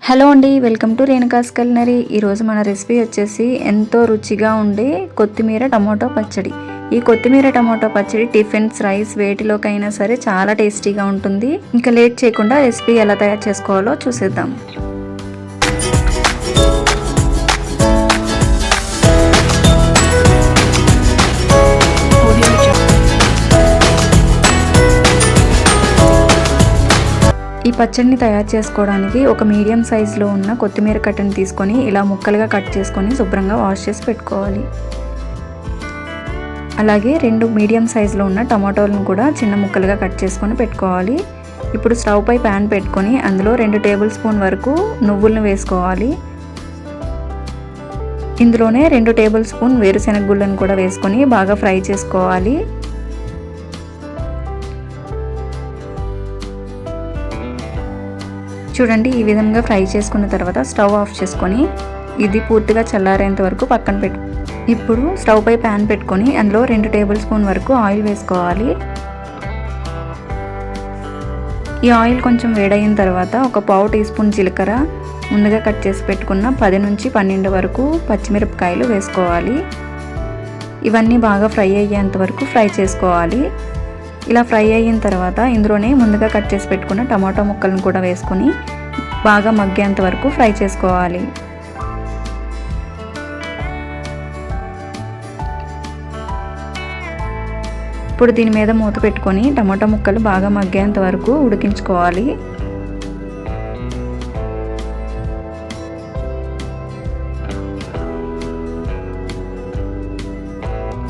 Hello అండి, welcome to Renuka's culinary. ఈరోజు మన రెసిపీ వచ్చేసి ఎంతో రుచిగా ఉండే కొత్తిమీర టమాటో పచ్చడి. ఈ కొత్తిమీర టమాటో పచ్చడి టిఫిన్స్, రైస్ వేటిలోకైనా సరే చాలా టేస్టీగా ఉంటుంది. ఇంకా లేట్ చేయకుండా రెసిపీ ఎలా తయారు చేసుకోవాలో చూసేద్దాం. ఈ పచ్చడిని తయారు చేసుకోవడానికి ఒక మీడియం సైజులో ఉన్న కొత్తిమీర కట్టని తీసుకొని ఇలా ముక్కలుగా కట్ చేసుకొని శుభ్రంగా వాష్ చేసి పెట్టుకోవాలి. అలాగే 2 మీడియం సైజులో ఉన్న టమాటోలను కూడా చిన్న ముక్కలుగా కట్ చేసుకొని పెట్టుకోవాలి. ఇప్పుడు స్టవ్ పై ప్యాన్ పెట్టుకొని అందులో 2 టేబుల్ స్పూన్ వరకు నువ్వులను వేసుకోవాలి. ఇందులోనే 2 టేబుల్ స్పూన్ వేరుశెనగ గుళ్ళను కూడా వేసుకొని బాగా ఫ్రై చేసుకోవాలి. చూడండి, ఈ విధంగా ఫ్రై చేసుకున్న తర్వాత స్టవ్ ఆఫ్ చేసుకొని ఇది పూర్తిగా చల్లారేంత వరకు పక్కన పెట్టు. ఇప్పుడు స్టవ్ పై ప్యాన్ పెట్టుకొని అందులో 2 టేబుల్ స్పూన్ వరకు ఆయిల్ వేసుకోవాలి. ఈ ఆయిల్ కొంచెం వేడైన తర్వాత ఒక పావు టీ స్పూన్ జీలకర్ర, ముందుగా కట్ చేసి పెట్టుకున్న 10 నుంచి 12 వరకు పచ్చిమిరపకాయలు వేసుకోవాలి. ఇవన్నీ బాగా ఫ్రై అయ్యేంత వరకు ఫ్రై చేసుకోవాలి. ఇలా ఫ్రై అయిన తర్వాత ఇందులోనే ముందుగా కట్ చేసి పెట్టుకున్న టమాటో ముక్కలను కూడా వేసుకొని బాగా మగ్గేంత వరకు ఫ్రై చేసుకోవాలి. ఇప్పుడు దీని మీద మూత పెట్టుకొని టమాటో ముక్కలు బాగా మగ్గేంత వరకు ఉడికించుకోవాలి.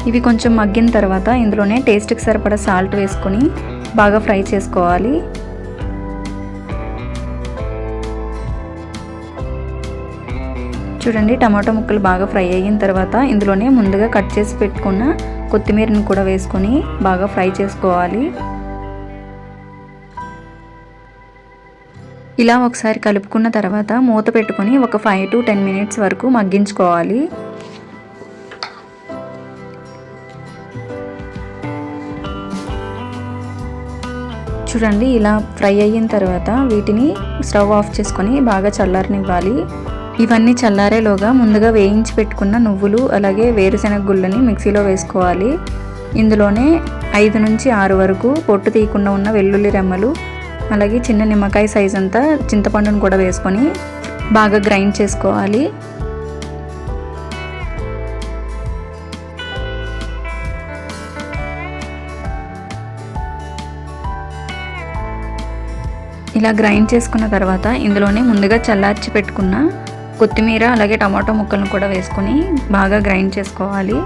ఇవి కొంచెం మగ్గిన తర్వాత ఇందులోనే టేస్ట్కి సరిపడా సాల్ట్ వేసుకొని బాగా ఫ్రై చేసుకోవాలి. చూడండి, టమాటో ముక్కలు బాగా ఫ్రై అయిన తర్వాత ఇందులోనే ముందుగా కట్ చేసి పెట్టుకున్న కొత్తిమీరని కూడా వేసుకొని బాగా ఫ్రై చేసుకోవాలి. ఇలా ఒకసారి కలుపుకున్న తర్వాత మూత పెట్టుకొని ఒక 5 to 10 మినిట్స్ వరకు మగ్గించుకోవాలి. చూడండి, ఇలా ఫ్రై అయిన తర్వాత వీటిని స్టవ్ ఆఫ్ చేసుకొని బాగా చల్లారనివ్వాలి. ఇవన్నీ చల్లారేలోగా ముందుగా వేయించి పెట్టుకున్న నువ్వులు అలాగే వేరుశెనగ గుళ్ళని మిక్సీలో వేసుకోవాలి. ఇందులోనే 5 నుంచి 6 వరకు పొట్టు తీయకుండా ఉన్న వెల్లుల్లి రెమ్మలు అలాగే చిన్న నిమ్మకాయ సైజ్ అంతా చింతపండును కూడా వేసుకొని బాగా గ్రైండ్ చేసుకోవాలి. ఇలా గ్రైండ్ చేసుకున్న తర్వాత ఇందులోనే ముందుగా చల్లార్చి పెట్టుకున్న కొత్తిమీర అలాగే టమాటో ముక్కలను కూడా వేసుకొని బాగా గ్రైండ్ చేసుకోవాలి.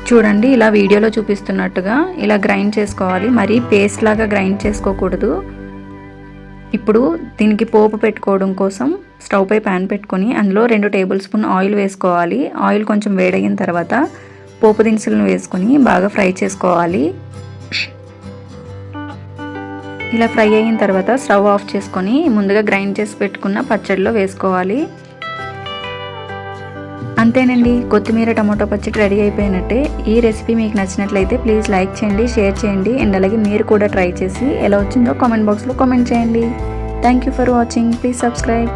చూడండి, ఇలా వీడియోలో చూపిస్తున్నట్టుగా ఇలా గ్రైండ్ చేసుకోవాలి. మరీ పేస్ట్ లాగా గ్రైండ్ చేసుకోకూడదు. ఇప్పుడు దీనికి పోపు పెట్టుకోవడం కోసం స్టవ్ పై ప్యాన్ పెట్టుకొని అందులో 2 టేబుల్ స్పూన్ ఆయిల్ వేసుకోవాలి. ఆయిల్ కొంచెం వేడైన తర్వాత పోపు దినుసులను వేసుకొని బాగా ఫ్రై చేసుకోవాలి. ఇలా ఫ్రై అయిన తర్వాత స్టవ్ ఆఫ్ చేసుకొని ముందుగా గ్రైండ్ చేసి పెట్టుకున్న పచ్చడిలో వేసుకోవాలి. అంతేనండి, కొత్తిమీర టమాటో పచ్చడి రెడీ అయిపోయినట్టే. ఈ రెసిపీ మీకు నచ్చినట్లయితే ప్లీజ్ లైక్ చేయండి, షేర్ చేయండి అండ్ అలాగే మీరు కూడా ట్రై చేసి ఎలా వచ్చిందో కామెంట్ బాక్స్లో కామెంట్ చేయండి. Thank you for watching. Please subscribe.